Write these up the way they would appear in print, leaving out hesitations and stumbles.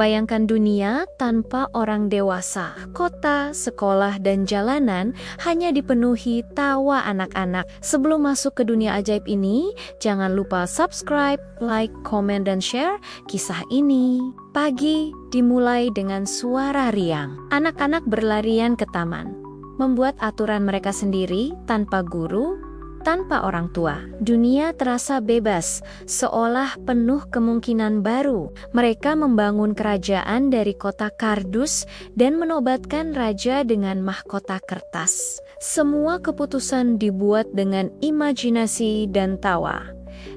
Bayangkan dunia tanpa orang dewasa. Kota, sekolah, dan jalanan hanya dipenuhi tawa anak-anak. Sebelum masuk ke dunia ajaib ini, jangan lupa subscribe, like, komen, dan share kisah ini. Pagi dimulai dengan suara riang. Anak-anak berlarian ke taman, membuat aturan mereka sendiri tanpa guru, tanpa orang tua. Dunia terasa bebas, seolah penuh kemungkinan baru. Mereka membangun kerajaan dari kota kardus dan menobatkan raja dengan mahkota kertas. Semua keputusan dibuat dengan imajinasi dan tawa,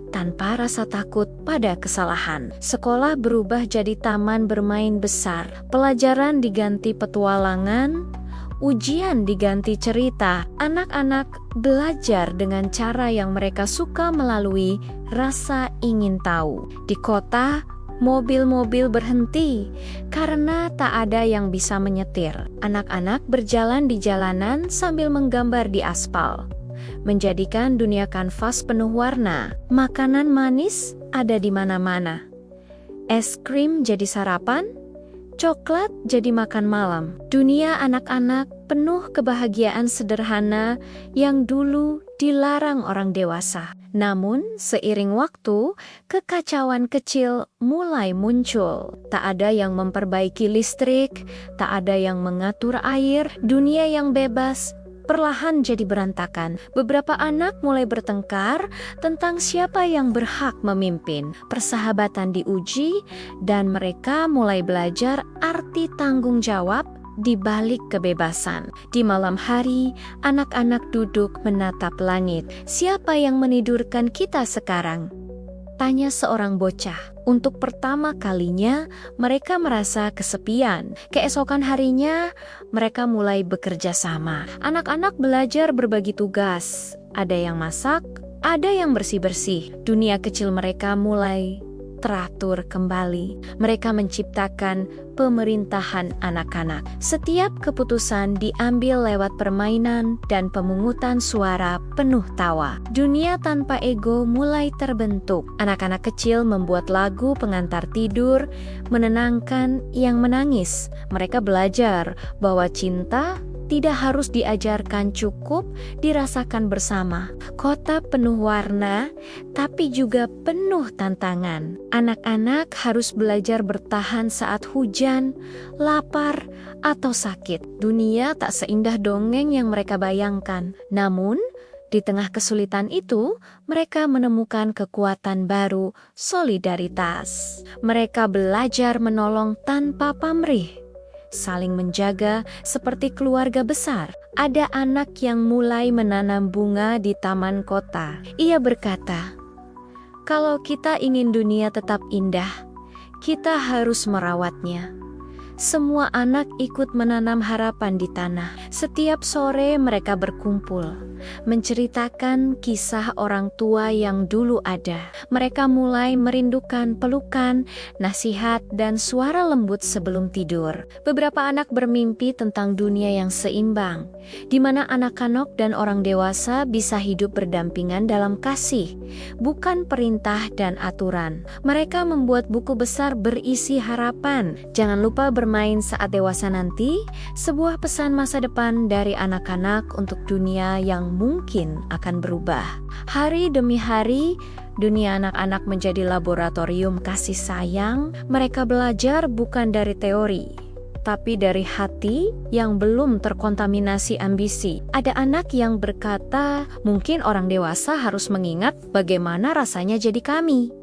tanpa rasa takut pada kesalahan. Sekolah berubah jadi taman bermain besar. Pelajaran diganti petualangan, ujian diganti cerita. Anak-anak belajar dengan cara yang mereka suka melalui rasa ingin tahu. Di kota, mobil-mobil berhenti karena tak ada yang bisa menyetir. Anak-anak berjalan di jalanan sambil menggambar di aspal, menjadikan dunia kanvas penuh warna. Makanan manis ada di mana-mana. Es krim jadi sarapan, coklat jadi makan malam. Dunia anak-anak penuh kebahagiaan sederhana yang dulu dilarang orang dewasa. Namun, seiring waktu, kekacauan kecil mulai muncul. Tak ada yang memperbaiki listrik, tak ada yang mengatur air. Dunia yang bebas perlahan jadi berantakan. Beberapa anak mulai bertengkar tentang siapa yang berhak memimpin. Persahabatan diuji dan mereka mulai belajar arti tanggung jawab di balik kebebasan. Di malam hari, anak-anak duduk menatap langit. Siapa yang menidurkan kita sekarang? Tanya seorang bocah. Untuk pertama kalinya, mereka merasa kesepian. Keesokan harinya, mereka mulai bekerja sama. Anak-anak belajar berbagi tugas. Ada yang masak, ada yang bersih-bersih. Dunia kecil mereka mulai teratur kembali. Mereka menciptakan pemerintahan anak-anak. Setiap keputusan diambil lewat permainan dan pemungutan suara penuh tawa. Dunia tanpa ego mulai terbentuk. Anak-anak kecil membuat lagu pengantar tidur, menenangkan yang menangis. Mereka belajar bahwa cinta tidak harus diajarkan, cukup dirasakan bersama. Kota penuh warna, tapi juga penuh tantangan. Anak-anak harus belajar bertahan saat hujan, lapar, atau sakit. Dunia tak seindah dongeng yang mereka bayangkan. Namun, di tengah kesulitan itu, mereka menemukan kekuatan baru, solidaritas. Mereka belajar menolong tanpa pamrih, saling menjaga seperti keluarga besar. Ada anak yang mulai menanam bunga di taman kota. Ia berkata, "Kalau kita ingin dunia tetap indah, kita harus merawatnya." Semua anak ikut menanam harapan di tanah. Setiap sore mereka berkumpul, menceritakan kisah orang tua yang dulu ada. Mereka mulai merindukan pelukan, nasihat, dan suara lembut sebelum tidur. Beberapa anak bermimpi tentang dunia yang seimbang, di mana anak-anak dan orang dewasa bisa hidup berdampingan dalam kasih, bukan perintah dan aturan. Mereka membuat buku besar berisi harapan. Jangan lupa bermain saat dewasa nanti, sebuah pesan masa depan dari anak-anak untuk dunia yang mungkin akan berubah. Hari demi hari, dunia anak-anak menjadi laboratorium kasih sayang. Mereka belajar bukan dari teori, tapi dari hati yang belum terkontaminasi ambisi. Ada anak yang berkata, "Mungkin orang dewasa harus mengingat bagaimana rasanya jadi kami."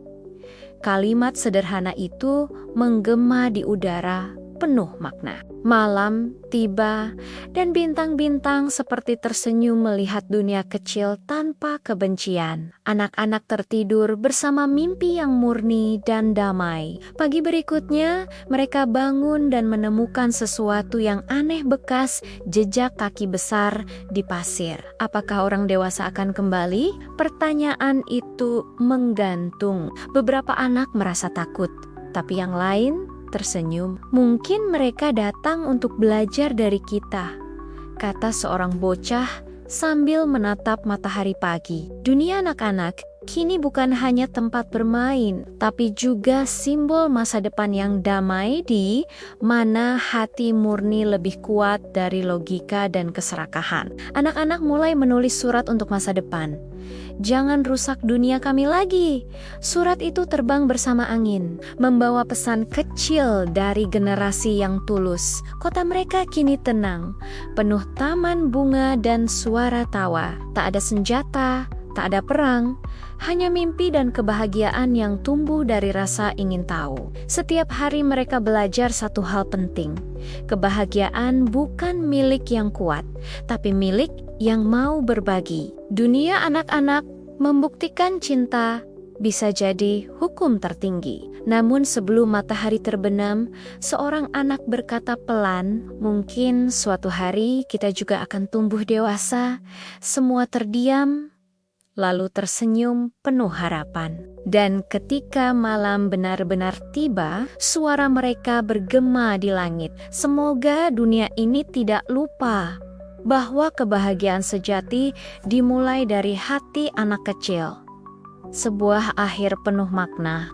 Kalimat sederhana itu menggema di udara penuh makna. Malam tiba dan bintang-bintang seperti tersenyum melihat dunia kecil tanpa kebencian. Anak-anak tertidur bersama mimpi yang murni dan damai. Pagi berikutnya, mereka bangun dan menemukan sesuatu yang aneh bekas jejak kaki besar di pasir. Apakah orang dewasa akan kembali? Pertanyaan itu menggantung. Beberapa anak merasa takut, tapi yang lain tersenyum. "Mungkin mereka datang untuk belajar dari kita," kata seorang bocah sambil menatap matahari pagi. Dunia anak-anak kini bukan hanya tempat bermain, tapi juga simbol masa depan yang damai di mana hati murni lebih kuat dari logika dan keserakahan. Anak-anak mulai menulis surat untuk masa depan. Jangan rusak dunia kami lagi. Surat itu terbang bersama angin, membawa pesan kecil dari generasi yang tulus. Kota mereka kini tenang, penuh taman bunga dan suara tawa. Tak ada senjata, tak ada perang, hanya mimpi dan kebahagiaan yang tumbuh dari rasa ingin tahu. Setiap hari mereka belajar satu hal penting. Kebahagiaan bukan milik yang kuat, tapi milik yang mau berbagi. Dunia anak-anak membuktikan cinta bisa jadi hukum tertinggi. Namun sebelum matahari terbenam, seorang anak berkata pelan, mungkin suatu hari kita juga akan tumbuh dewasa. Semua terdiam, lalu tersenyum penuh harapan. Dan ketika malam benar-benar tiba, suara mereka bergema di langit. Semoga dunia ini tidak lupa bahwa kebahagiaan sejati dimulai dari hati anak kecil. Sebuah akhir penuh makna.